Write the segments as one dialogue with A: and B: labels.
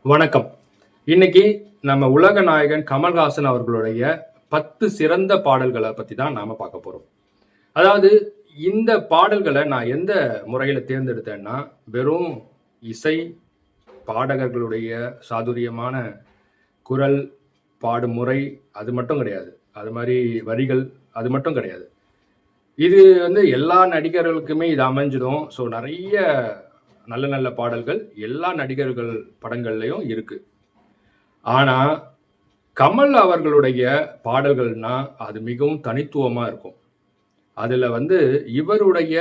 A: வணக்கம். இன்னைக்கு நம்ம உலக நாயகன் கமல்ஹாசன் அவர்களுடைய 10 சிறந்த பாடல்கள பத்தி தான் நாம பார்க்க போறோம். அதாவது இந்த பாடல்கள நான் எந்த முறையில தேர்ந்தெடுத்தேன்னா, வெறும் இசை, பாடகர்களுடைய சாதுரியமான குரல், பாடும் முறை அது மட்டும் கிடையாது. அது மாரி வரிகள் அது மட்டும் கிடையாது. இது வந்து எல்லா நடிகர்களுக்குமே இது அமைஞ்சிடும். ஸோ நெறைய நல்ல நல்ல பாடல்கள் எல்லா நடிகர்கள் படங்கள்லயும் இருக்கு. ஆனா, கமல் அவர்களுடைய பாடல்கள்னா, அது மிகவும் தனித்துவமா இருக்கும். அதுல வந்து இவருடைய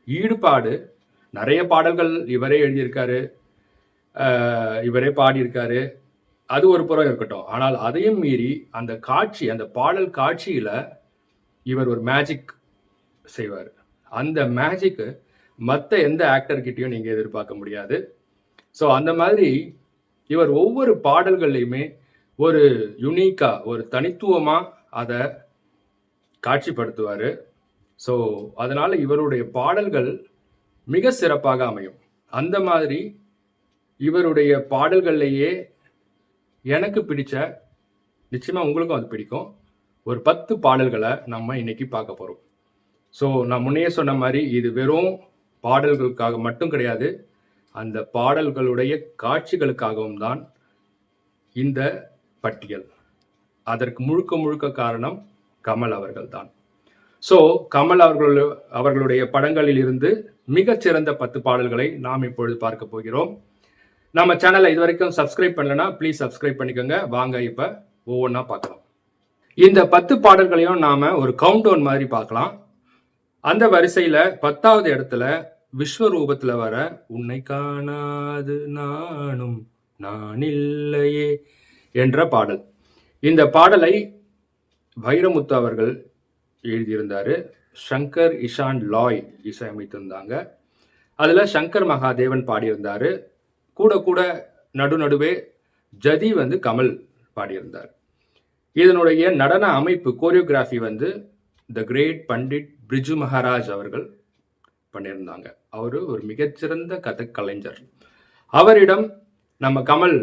A: ஈடுபாடு நெறைய பாடல்கள் இவரே எழுதியிருக்காரு. இவரே பாடியிருக்காரு. அது ஒரு புறம் இருக்கட்டும். ஆனால் அதையும் மீறி அந்த காட்சி, அந்த பாடல் காட்சியில இவர் ஒரு மேஜிக் செய்வாரு. அந்த மேஜிக்கு மத்த எந்த ஆக்டர் கிட்டயும் நீங்க எதிர்பார்க்க முடியாது. ஸோ அந்த மாதிரி இவர் ஒவ்வொரு பாடல்கள்லயுமே ஒரு யுனிக்கா, ஒரு தனித்துவமா அத காட்சிப்படுத்துவாரு. ஸோ, அதனால இவருடைய பாடல்கள் மிக சிறப்பாக அமையும். அந்த மாதிரி இவருடைய பாடல்கள்லயே எனக்கு பிடிச்ச, நிச்சயமா உங்களுக்கும் அது பிடிக்கும். ஒரு 10 பாடல்கள நம்ம இன்னைக்கு பார்க்க போறோம். ஸோ, நான் முன்னயே சொன்ன மாரி இது வெறும் பாடல்களுக்காக மட்டும் கிடையாது. அந்த பாடல்களுடைய காட்சிகளுக்காகவும் தான் இந்த பட்டியல். அதற்கு முழுக்க முழுக்க காரணம் கமல் அவர்கள் தான். ஸோ, கமல் அவர்களுடைய படங்களில் இருந்து மிகச்சிறந்த 10 பாடல்களை நாம் இப்பொழுது பார்க்க போகிறோம். நம்ம சேனலை இதுவரைக்கும் சப்ஸ்கிரைப் பண்ணலனா, ப்ளீஸ் சப்ஸ்கிரைப் பண்ணிக்கோங்க. வாங்க இப்ப ஒவ்வொன்னா பார்க்கலாம். இந்த 10 பாடல்களையும் நாம ஒரு கவுண்டவுன் மாதிரி பார்க்கலாம். அந்த வரிசையில 10வது இடத்துல விஸ்வரூபத்துல வர "உன்னை காணாது நானும் நான் இல்லையே" என்ற பாடல். இந்த பாடலை வைரமுத்து அவர்கள் எழுதியிருந்தாரு. ஷங்கர் இஷான் லாய் இசையமைத்திருந்தாங்க. அதுல சங்கர் மகாதேவன் பாடியிருந்தாரு. கூட நடுவே ஜதி வந்து கமல் பாடியிருந்தார். இதனுடைய நடன அமைப்பு கோரியோகிராஃபி வந்து த கிரேட் பண்டிட் பிரிஜு மகாராஜ் அவர்கள் பண்ணியிருந்தாங்க. அவரு ஒரு மிகச்சிறந்த கதக் கலைஞர். அவரிடம் நம்ம கமல்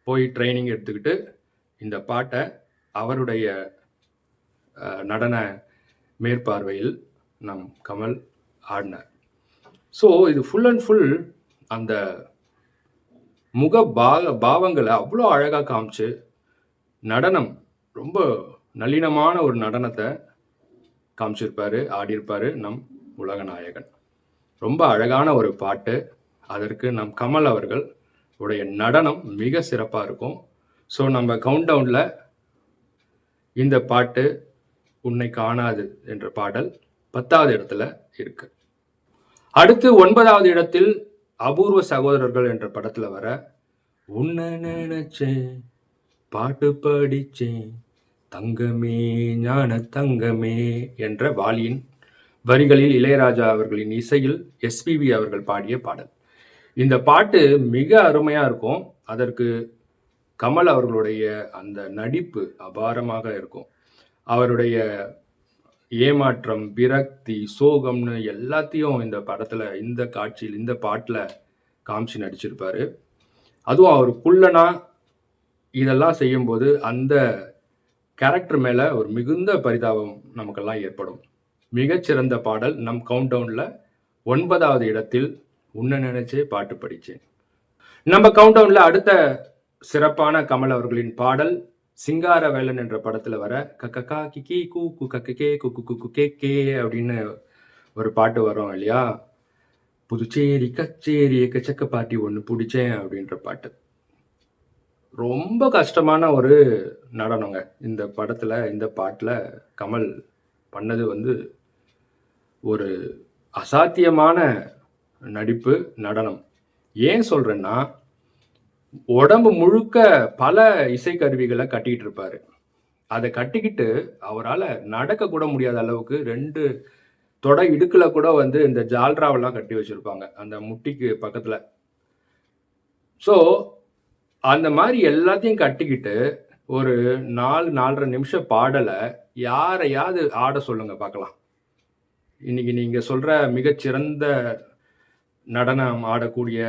A: போய் ட்ரைனிங் எடுத்துக்கிட்டு இந்த பாட்டை அவருடைய நடன மேற்பார்வையில் நம் கமல் ஆடினார். ஸோ இது ஃபுல் அண்ட் ஃபுல் அந்த முக பாவங்களை அவ்வளோ அழகா காமிச்சு, நடனம் ரொம்ப நளினமான ஒரு நடனத்தை காமிச்சிருப்பாரு, ஆடியிருப்பாரு நம் உலக நாயகன். ரொம்ப அழகான ஒரு பாட்டு. அதற்கு நம் கமல் அவர்கள் உடைய நடனம் மிக சிறப்பா இருக்கும். ஸோ நம்ம கவுண்டவுன்ல இந்த பாட்டு "உன்னை காணாது" என்ற பாடல் 10வது இடத்துல இருக்கு. அடுத்து 9வது இடத்தில் அபூர்வ சகோதரர்கள் என்ற படத்துல வர "உன்னை நினைச்சேன் பாட்டு படிச்சேன் தங்கமே ஞான தங்கமே" என்ற வாலியின் வரிகளில் இளையராஜா அவர்களின் இசையில் எஸ்பிபி அவர்கள் பாடிய பாடல். இந்த பாட்டு மிக அருமையா இருக்கும். அதற்கு கமல் அவர்களுடைய அந்த நடிப்பு அபாரமாக இருக்கும். அவருடைய ஏமாற்றம், விரக்தி, சோகம்னு எல்லாத்தையும் இந்த படத்துல, இந்த காட்சியில், இந்த பாட்டுல காமிச்சு நடிச்சிருப்பாரு. அதுவும் அவர் குள்ளனா இதெல்லாம் செய்யும்போது அந்த கேரக்டர் மேல ஒரு மிகுந்த பரிதாபம் நமக்கெல்லாம் ஏற்படும். மிகச்சிறந்த பாடல் நம் கவுண்டவுன்ல 9வது இடத்தில் "உன்னை நினைச்சே பாட்டு படிச்சேன்". நம்ம கவுண்டவுன்ல அடுத்த சிறப்பான கமல் அவர்களின் பாடல் சிங்காரவேலன் என்ற படத்துல வர "கக்கக்கா கிக்கி கூக்கு கக்ககே குக்கு குக்கு கேக்கே" அப்படின்னு ஒரு பாட்டு வரும் இல்லையா? "புதுச்சேரி கச்சேரி எக்கச்சக்க பாட்டி ஒண்ணு புடிச்சேன்" அப்படின்ற பாட்டு. ரொம்ப கஷ்டமான ஒரு நடனங்க. இந்த படத்துல, இந்த பாட்டுல கமல் பண்ணது வந்து ஒரு அசாத்தியமான நடிப்பு, நடனம். ஏன் சொல்றேன்னா, உடம்பு முழுக்க பல இசைக்கருவிகள கட்டிட்டு இருப்பாரு. அத கட்டிக்கிட்டு அவரால நடக்க கூட முடியாத அளவுக்கு 2 தொடை இடுக்குல கூட வந்து இந்த ஜால்ராவெல்லாம் கட்டி வச்சிருப்பாங்க. அந்த முட்டிக்கு பக்கத்துல. ஸோ, அந்த மாரி எல்லாத்தையும் கட்டிக்கிட்டு ஒரு 4, 4 1/2 நிமிஷம் பாடல யாரையாவது ஆட சொல்லுங்க பார்க்கலாம். இன்னைக்கு நீங்க சொல்ற மிகச்சிறந்த நடனம் ஆடக்கூடிய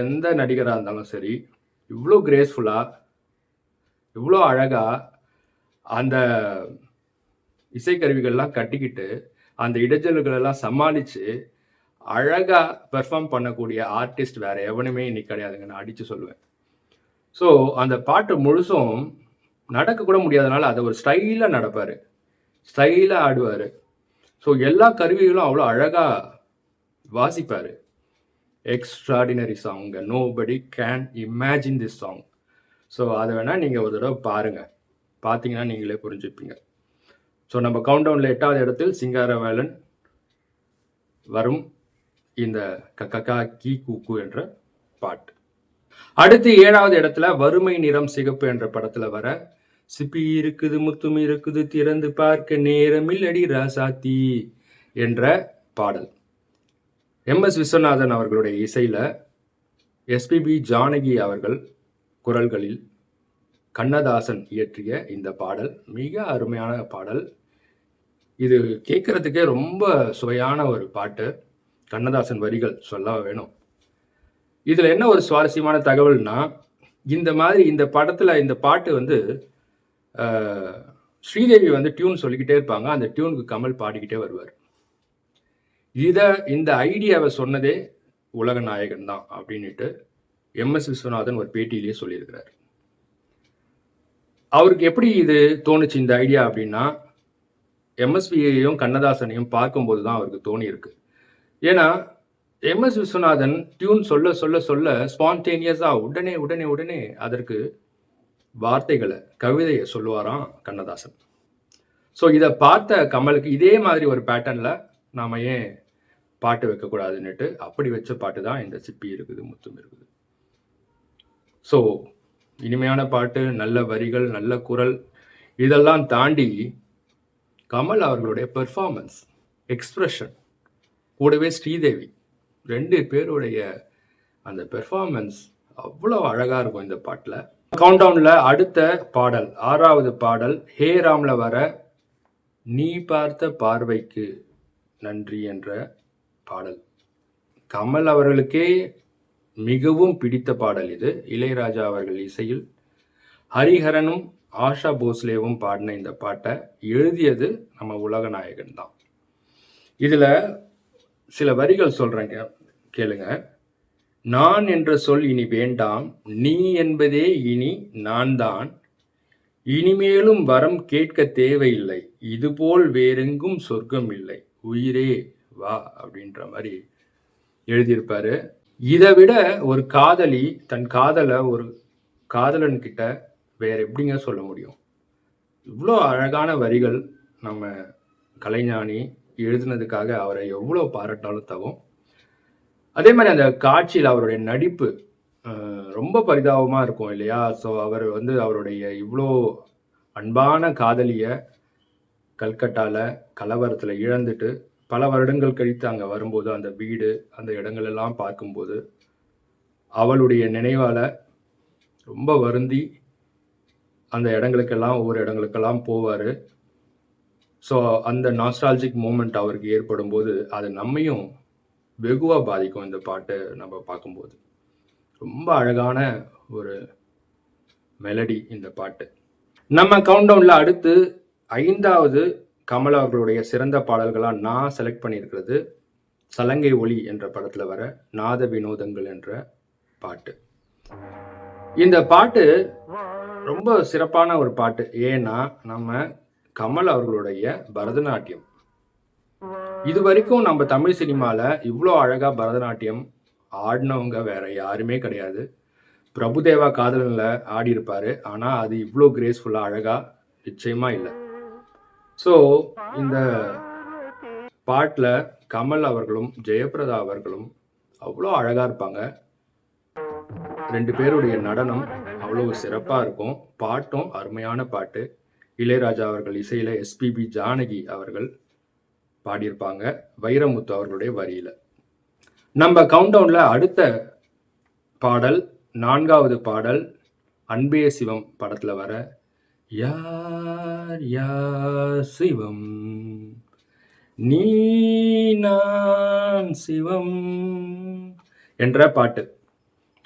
A: எந்த நடிகரா இருந்தாலும் சரி, இவ்வளோ கிரேஸ்ஃபுல்லா, இவ்வளோ அழகா அந்த இசைக்கருவிகள்லாம் கட்டிக்கிட்டு, அந்த இடைஞ்சல்கள் எல்லாம் சமாளிச்சு, அழகா பெர்ஃபார்ம் பண்ணக்கூடிய ஆர்டிஸ்ட் வேற எவனுமே இன்னைக்கு கிடையாதுங்க. நான் அடிச்சு சொல்லுவேன். ஸோ, அந்த பாட்டு முழுசும் நடக்க கூட முடியாதனால அத ஒரு ஸ்டைலா நடப்பாரு. ஸ்டைலா ஆடுவாரு. ஸோ, எல்லா கருவிகளும் அவ்வளோ அழகா வாசிப்பாரு. எக்ஸ்ட்ரார்டினரி சாங்ங்க. Nobody can imagine this song. So, அத வேணா நீங்க ஒரு தடவ பாருங்க. பார்த்தீங்கன்னா நீங்களே புரிஞ்சுப்பீங்க. ஸோ, நம்ம கவுண்டவுன்ல 8வது இடத்தில் சிங்காரவேலன் வரும் இந்த கக்கக்கா கீ கூக்கு என்ற பாட்டு. அடுத்து 7வது இடத்துல வறுமை நிறம் சிகப்பு என்ற படத்துல வர சிப்பி இருக்குது முத்தும் இருக்குது திறந்து பார்க்க நேரமில்லடி ராசாத்தி என்ற பாடல். எம்.எஸ். விஸ்வநாதன் அவர்களுடைய இசையில எஸ்பிபி ஜானகி அவர்கள் குரல்களில் கண்ணதாசன் இயற்றிய இந்த பாடல் மிக அருமையான பாடல். இது கேட்கறதுக்கே ரொம்ப சுவையான ஒரு பாட்டு. கண்ணதாசன் வரிகள் சொல்ல வேணும். இதுல என்ன ஒரு சுவாரஸ்யமான தகவல்னா, இந்த மாதிரி இந்த படத்துல இந்த பாட்டு வந்து ஸ்ரீதேவி வந்து டியூன் சொல்லிக்கிட்டே இருப்பாங்க. அந்த டியூனுக்கு கமல் பாடிக்கிட்டே வருவார். இந்த ஐடியாவை சொன்னதே உலக நாயகன் தான் அப்படின்னுட்டு எம்.எஸ். விஸ்வநாதன் ஒரு பேட்டியிலேயே சொல்லியிருக்கிறார். அவருக்கு எப்படி இது தோணுச்சு இந்த ஐடியா அப்படின்னா, எம்எஸ்வியையும் கண்ணதாசனையும் பார்க்கும்போது தான் அவருக்கு தோணி இருக்கு. ஏன்னா எம்.எஸ். விஸ்வநாதன் டியூன் சொல்ல சொல்ல சொல்ல ஸ்பான்டேனியஸா உடனே அதற்கு வார்த்தைகளை, கவிதையை சொல்லுவாராம் கண்ணதாசன். ஸோ இதை பார்த்த கமலுக்கு இதே மாதிரி ஒரு பேட்டர்ன்ல நாம ஏன் பாட்டு வைக்கக்கூடாதுன்னுட்டு அப்படி வச்ச பாட்டு தான் இந்த சிப்பி இருக்குது முத்தும் இருக்குது. ஸோ இனிமையான பாட்டு, நல்ல வரிகள், நல்ல குரல், இதெல்லாம் தாண்டி கமல் அவர்களுடைய பெர்ஃபார்மன்ஸ், எக்ஸ்பிரஷன், கூடவே ஸ்ரீதேவி 2 பேருடைய அந்த பெர்ஃபார்மன்ஸ் அவ்வளோ அழகா இருக்கும் இந்த பாட்டில். கவுண்டவுன்ல அடுத்த பாடல் 6வது பாடல் ஹே ராம்ல வர நீ பார்த்த பார்வைக்கு நன்றி என்ற பாடல். கமல் அவர்களுக்கே மிகவும் பிடித்த பாடல் இது. இளையராஜா அவர்கள் இசையில் ஹரிஹரனும் ஆஷா போஸ்லேவும் பாடின இந்த பாட்டை எழுதியது நம்ம உலகநாயகன் தான். இதுல சில வரிகள் சொல்றேங்க, கேளுங்க. நான் என்ற சொல் இனி வேண்டாம், நீ என்பதே இனி நான் தான், இனிமேலும் வரம் கேட்க தேவையில்லை, இதுபோல் வேறெங்கும் சொர்க்கம் இல்லை, உயிரே வா அப்படின்ற மாதிரி எழுதியிருப்பாரு. இதை விட ஒரு காதலி தன் காதலை ஒரு காதலன் கிட்ட வேற எப்படிங்க சொல்ல முடியும்? இவ்வளோ அழகான வரிகள் நம்ம கலைஞானி எழுதுனதுக்காக அவரை எவ்வளோ பாராட்டாலும் தகும். அதே மாதிரி அந்த காட்சியில் அவருடைய நடிப்பு ரொம்ப பரிதாபமாக இருக்கும் இல்லையா? ஸோ அவர் வந்து அவருடைய இவ்வளோ அன்பான காதலியை கல்கட்டாவில் கலவரத்தில் இழந்துட்டு பல வருடங்கள் கழித்து அங்கே வரும்போது அந்த வீடு, அந்த இடங்கள் எல்லாம் பார்க்கும்போது அவளுடைய நினைவால் ரொம்ப வருந்தி அந்த இடங்களுக்கெல்லாம் ஒவ்வொரு இடங்களுக்கெல்லாம் போவார். ஸோ அந்த நாஸ்டாலஜிக் மூமெண்ட் அவருக்கு ஏற்படும் போது அது நம்மையும் வெகுவாக பாதிக்கும். இந்த பாட்டை நம்ம பார்க்கும்போது ரொம்ப அழகான ஒரு மெலடி இந்த பாட்டு. நம்ம கவுண்டவுன்ல அடுத்து 5வது கமல் அவர்களுடைய சிறந்த பாடல்களாக நான் செலக்ட் பண்ணியிருக்கிறது சலங்கை ஒளி என்ற படத்தில் வர நாத வினோதங்கள் என்ற பாட்டு. இந்த பாட்டு ரொம்ப சிறப்பான ஒரு பாட்டு. ஏன்னா நம்ம கமல் அவர்களுடைய பரதநாட்டியம், இது வரைக்கும் நம்ம தமிழ் சினிமால இவ்வளோ அழகா பரதநாட்டியம் ஆடினவங்க வேற யாருமே கிடையாது. பிரபுதேவா காதலன்ல ஆடி இருப்பாரு, ஆனா அது இவ்வளோ கிரேஸ்ஃபுல்லா அழகா நிச்சயமா இல்லை. ஸோ இந்த பாட்டில் கமல் அவர்களும் ஜெயபிரதா அவர்களும் அவ்வளோ அழகா இருப்பாங்க. 2 பேருடைய நடனம் அவ்வளவு சிறப்பாக இருக்கும். பாட்டும் அருமையான பாட்டு. இளையராஜா அவர்கள் இசையில எஸ்பிபி ஜானகி அவர்கள் பாடியிருப்பாங்க, வைரமுத்து அவர்களுடைய வரியில. நம்ம கவுண்டவுன்ல அடுத்த பாடல் 4வது பாடல் அன்பே சிவம் படத்துல வர யார் யார் சிவம் நீ நான் சிவம் என்ற பாட்டு.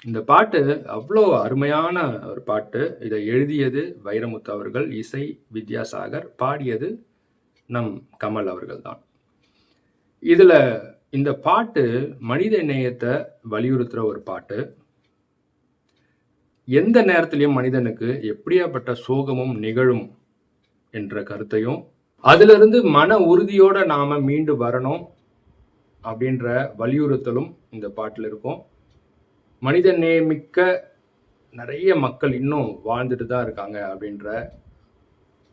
A: இந்த பாட்டு அவ்வளோ அருமையான ஒரு பாட்டு. இதை எழுதியது வைரமுத்து அவர்கள், இசை வித்யாசாகர், பாடியது நம் கமல் அவர்கள் தான். இதுல இந்த பாட்டு மனித நேயத்தை வலியுறுத்துற ஒரு பாட்டு. எந்த நேரத்திலையும் மனிதனுக்கு எப்படியாப்பட்ட சோகமும் நிகழும் என்ற கருத்தையும், அதிலிருந்து மன உறுதியோட நாம மீண்டு வரணும் அப்படின்ற வலியுறுத்தலும் இந்த பாட்டுல இருக்கும். மனித நேயமிக்க நிறைய மக்கள் இன்னும் வாழ்ந்துட்டு தான் இருக்காங்க அப்படின்ற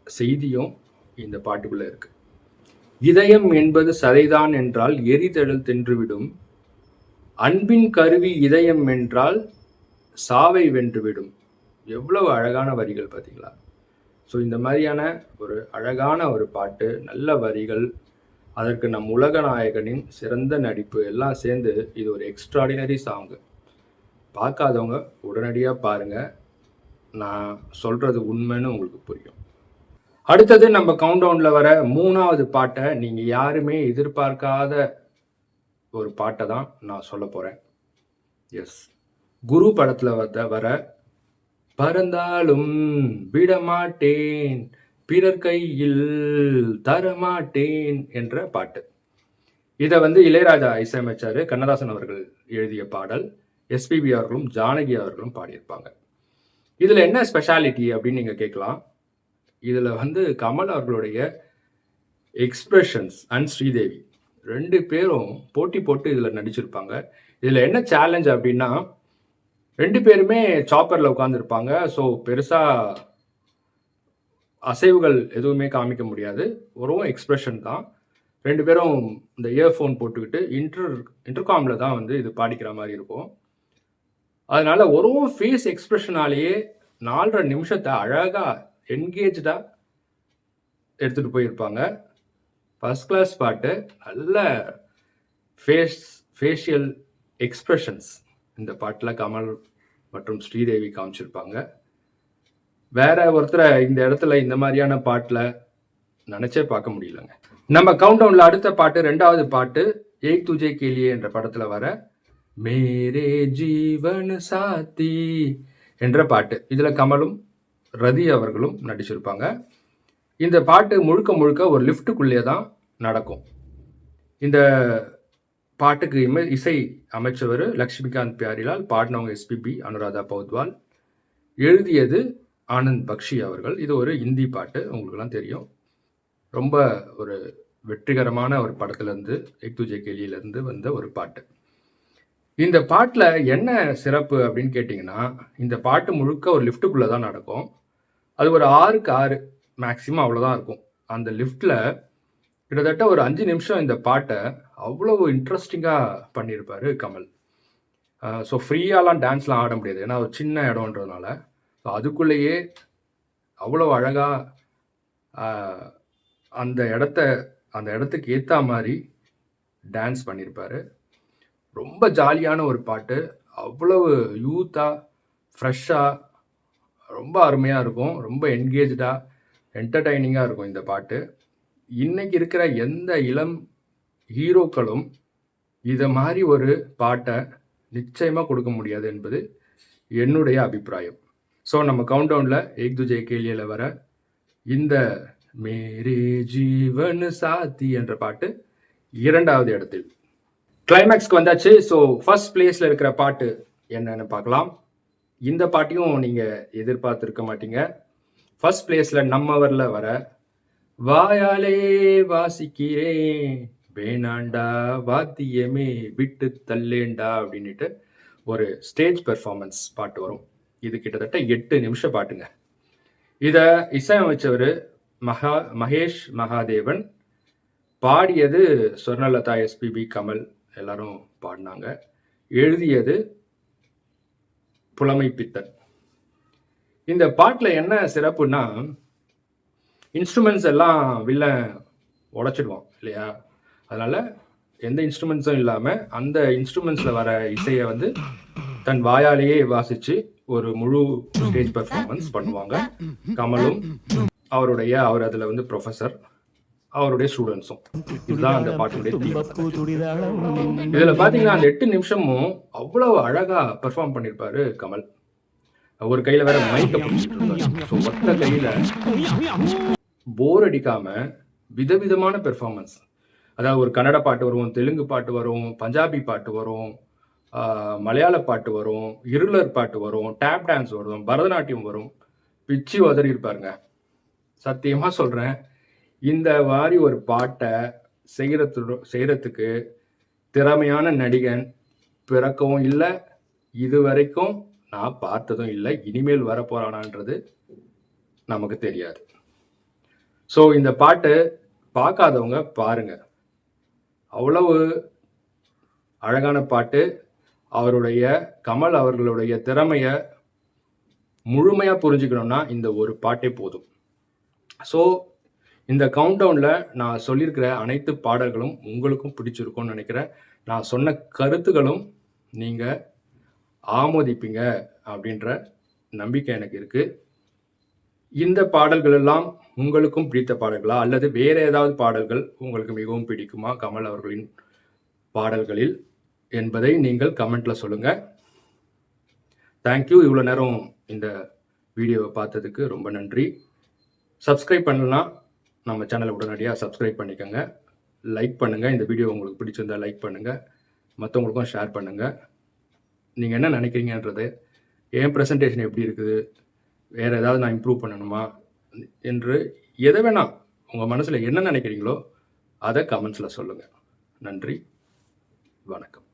A: செய்தியும் இந்த பாட்டுக்குள்ள இருக்கு. இதயம் என்பது சதைதான் என்றால் எரிதழல் தின்றுவிடும், அன்பின் கருவி இதயம் என்றால் சாவை வென்றுவிடும். எவ்வளவு அழகான வரிகள் பார்த்தீங்களா? ஸோ இந்த மாதிரியான ஒரு அழகான ஒரு பாட்டு, நல்ல வரிகள், அதற்கு நம் உலக நாயகனின் சிறந்த நடிப்பு எல்லாம் சேர்ந்து இது ஒரு எக்ஸ்ட்ராடினரி சாங்கு. பார்க்காதவங்க உடனடியாக பாருங்க. நான் சொல்றது உண்மைன்னு உங்களுக்கு புரியும். அடுத்தது நம்ம கவுண்டவுன்ல வர 3வது பாட்டை நீங்க யாருமே எதிர்பார்க்காத ஒரு பாட்டை தான் நான் சொல்ல போறேன். எஸ், குரு படத்துல வர பறந்தாலும் விடமாட்டேன் பிறர் கையில் தரமாட்டேன் என்ற பாட்டு. இதை இளையராஜா இசையமைச்சாரு. கண்ணதாசன் அவர்கள் எழுதிய பாடல். எஸ்பிபி அவர்களும் ஜானகி அவர்களும் பாடியிருப்பாங்க. இதுல என்ன ஸ்பெஷாலிட்டி அப்படின்னு நீங்க கேட்கலாம். இதுல கமல் அவர்களுடைய எக்ஸ்பிரஷன்ஸ் அண்ட் ஸ்ரீதேவி 2 பேரும் போட்டி போட்டு இதுல நடிச்சிருப்பாங்க. இதுல என்ன சேலஞ்ச் அப்படின்னா, 2 பேருமே சாப்பர்ல உட்கார்ந்துருப்பாங்க. ஸோ பெருசா அசைவுகள் எதுவுமே காமிக்க முடியாது. ஒரு எக்ஸ்பிரஷன் தான். 2 பேரும் இந்த இயர்ஃபோன் போட்டுக்கிட்டு இன்டர்காம்ல தான் இது பாடிக்கிற மாதிரி இருக்கும். அதனால ஒரு ஃபேஸ் எக்ஸ்பிரஷனாலேயே 4.5 நிமிஷத்தை அழகா என்கேஜா எடுத்துட்டு போயிருப்பாங்க. ஃபர்ஸ்ட் கிளாஸ் பாட்டு. நல்ல ஃபேஷியல் எக்ஸ்பிரஷன்ஸ் இந்த பாட்டில் கமல் மற்றும் ஸ்ரீதேவி காமிச்சிருப்பாங்க. வேற ஒருத்தரை இந்த இடத்துல இந்த மாதிரியான பாட்டில் நினைச்சே பார்க்க முடியலங்க. நம்ம கவுண்டவுன்ல அடுத்த பாட்டு, 2வது பாட்டு, ஏக் துஜே கேலியே என்ற படத்துல வர மேரே ஜீவன் சாத்தி என்ற பாட்டு. இதுல கமலும் ரதி அவர்களும் நடிச்சிருப்பாங்க. இந்த பாட்டு முழுக்க முழுக்க ஒரு லிஃப்ட்டுக்குள்ளே தான் நடக்கும். இந்த பாட்டுக்கு இசை அமைச்சவர் லக்ஷ்மிகாந்த் பியாரிலால், பாடினவங்க எஸ்பிபி, அனுராதா பௌத்வால், எழுதியது ஆனந்த் பக்ஷி அவர்கள். இது ஒரு இந்தி பாட்டு, உங்களுக்குலாம் தெரியும். ரொம்ப ஒரு வெற்றிகரமான ஒரு படத்துலேருந்து, ஏக் துஜே கேலியிலேருந்து வந்த ஒரு பாட்டு. இந்த பாட்டில் என்ன சிறப்பு அப்படின்னு கேட்டிங்கன்னா, இந்த பாட்டு முழுக்க ஒரு லிஃப்ட்டுக்குள்ளே தான் நடக்கும். அது ஒரு 6க்கு 6 மேக்ஸிமம் அவ்வளோதான் இருக்கும். அந்த லிஃப்ட்டில் கிட்டத்தட்ட ஒரு 5 நிமிஷம் இந்த பாட்டை அவ்வளவு இன்ட்ரெஸ்டிங்காக பண்ணியிருப்பார் கமல். ஸோ ஃப்ரீயாலாம் டான்ஸ்லாம் ஆட முடியாது, ஏன்னா ஒரு சின்ன இடம்ன்றதுனால. ஸோ அதுக்குள்ளேயே அவ்வளோ அழகாக அந்த இடத்துக்கு ஏற்ற மாதிரி டான்ஸ் பண்ணியிருப்பார். ரொம்ப ஜாலியான ஒரு பாட்டு. அவ்வளவு யூத்தாக, ஃப்ரெஷ்ஷாக, ரொம்ப அருமையாக இருக்கும். ரொம்ப என்கேஜாக, என்டர்டைனிங்காக இருக்கும் இந்த பாட்டு. இன்னைக்கு இருக்கிற எந்த இளம் ஹீரோக்களும் இதை மாதிரி ஒரு பாட்டை நிச்சயமாக கொடுக்க முடியாது என்பது என்னுடைய அபிப்பிராயம். ஸோ நம்ம கவுண்டவுனில் ஏக் துஜே கேலியில் வர இந்த மேரே ஜீவன் சாத்தி என்ற பாட்டு 2வது இடத்தில். கிளைமேக்ஸ்க்கு வந்தாச்சு. ஸோ ஃபர்ஸ்ட் பிளேஸில் இருக்கிற பாட்டு என்னன்னு பார்க்கலாம். இந்த பாட்டையும் நீங்கள் எதிர்பார்த்துருக்க மாட்டீங்க. ஃபர்ஸ்ட் பிளேஸில் நம்மவரில் வர வாயாலே வாசிக்கிறேன் வேணாண்டா வாத்தியமே விட்டு தள்ளேண்டா அப்படின்ட்டு ஒரு ஸ்டேஜ் பெர்ஃபார்மன்ஸ் பாட்டு வரும். இது கிட்டத்தட்ட 8 நிமிஷம் பாட்டுங்க. இதை இசையமைச்சவர் மகேஷ் மகாதேவன், பாடியது சொர்ணலதா, எஸ்பிபி, கமல் எல்லாரும் பாடினாங்க. எழுதியது புலமை பித்தன். இந்த பாட்டில் என்ன சிறப்புன்னா, இன்ஸ்ட்ருமெண்ட்ஸ் எல்லாம் வில்லன் உடைச்சிடுவான் இல்லையா? அதனால எந்த இன்ஸ்ட்ருமெண்ட்ஸும் இல்லாமல் அந்த இன்ஸ்ட்ருமெண்ட்ஸில் வர இசையை தன் வாயாலேயே வாசித்து ஒரு முழு ஸ்டேஜ் பெர்ஃபார்மன்ஸ் பண்ணுவாங்க. கமலும் அவர் அதில் ப்ரொஃபஸர். அவருடைய ஸ்டூடெண்ட்ஸும். இதுதான் அந்த பாட்டுடைய தீம். இதுல பாத்தீங்கன்னா அந்த 8 நிமிஷமும் அவ்வளவு அழகா பெர்ஃபார்ம் பண்ணியிருப்பாரு கமல். ஒரு கையில வேற மைக்க பிடிச்சிட்டு இருந்தாரு. ஸோ ஒத்த கையில போர் அடிக்காம விதவிதமான பெர்ஃபார்மன்ஸ். அதாவது ஒரு கன்னட பாட்டு வரும், தெலுங்கு பாட்டு வரும், பஞ்சாபி பாட்டு வரும், மலையாள பாட்டு வரும், இருளர் பாட்டு வரும், டேப் டான்ஸ் வரும், பரதநாட்டியம் வரும். பிச்சு உதறி இருப்பாருங்க. சத்தியமா சொல்றேன். இந்த மாதிரி ஒரு பாட்டை செய்யறதுக்கு திறமையான நடிகன் பிறக்கவும் இல்லை, இதுவரைக்கும் நான் பார்த்ததும் இல்லை, இனிமேல் வரப்போறானான்றது நமக்கு தெரியாது. ஸோ இந்த பாட்டு பார்க்காதவங்க பாருங்க. அவ்வளவு அழகான பாட்டு. அவருடைய கமல் அவர்களுடைய திறமைய முழுமையா புரிஞ்சுக்கணும்னா இந்த ஒரு பாட்டே போதும். ஸோ இந்த கவுண்டவுன்ல நான் சொல்லியிருக்கிற அனைத்து பாடல்களும் உங்களுக்கும் பிடிச்சிருக்கும்னு நினைக்கிறேன். நான் சொன்ன கருத்துக்களும் நீங்க ஆமோதிப்பீங்க அப்படின்ற நம்பிக்கை எனக்கு இருக்கு. இந்த பாடல்கள் எல்லாம் உங்களுக்கும் பிடித்த பாடல்களா, அல்லது வேற ஏதாவது பாடல்கள் உங்களுக்கு மிகவும் பிடிக்குமா கமல் அவர்களின் பாடல்களில் என்பதை நீங்கள் கமெண்ட்ல சொல்லுங்க. தேங்க்யூ. இவ்வளோ நேரம் இந்த வீடியோவை பார்த்ததுக்கு ரொம்ப நன்றி. சப்ஸ்கிரைப் பண்ணலாம் நம்ம சேனலை உடனடியாக சப்ஸ்கிரைப் பண்ணிக்கோங்க. லைக் பண்ணுங்கள். இந்த வீடியோ உங்களுக்கு பிடிச்சிருந்தா லைக் பண்ணுங்கள், மற்றவங்களுக்கும் ஷேர் பண்ணுங்கள். நீங்கள் என்ன நினைக்கிறீங்கன்றது, என் ப்ரெசன்டேஷன் எப்படி இருக்குது, வேறு ஏதாவது நான் இம்ப்ரூவ் பண்ணணுமா என்று எதை வேணால் உங்கள் மனசில் என்ன நினைக்கிறீங்களோ அதை கமெண்ட்ஸில் சொல்லுங்கள். நன்றி, வணக்கம்.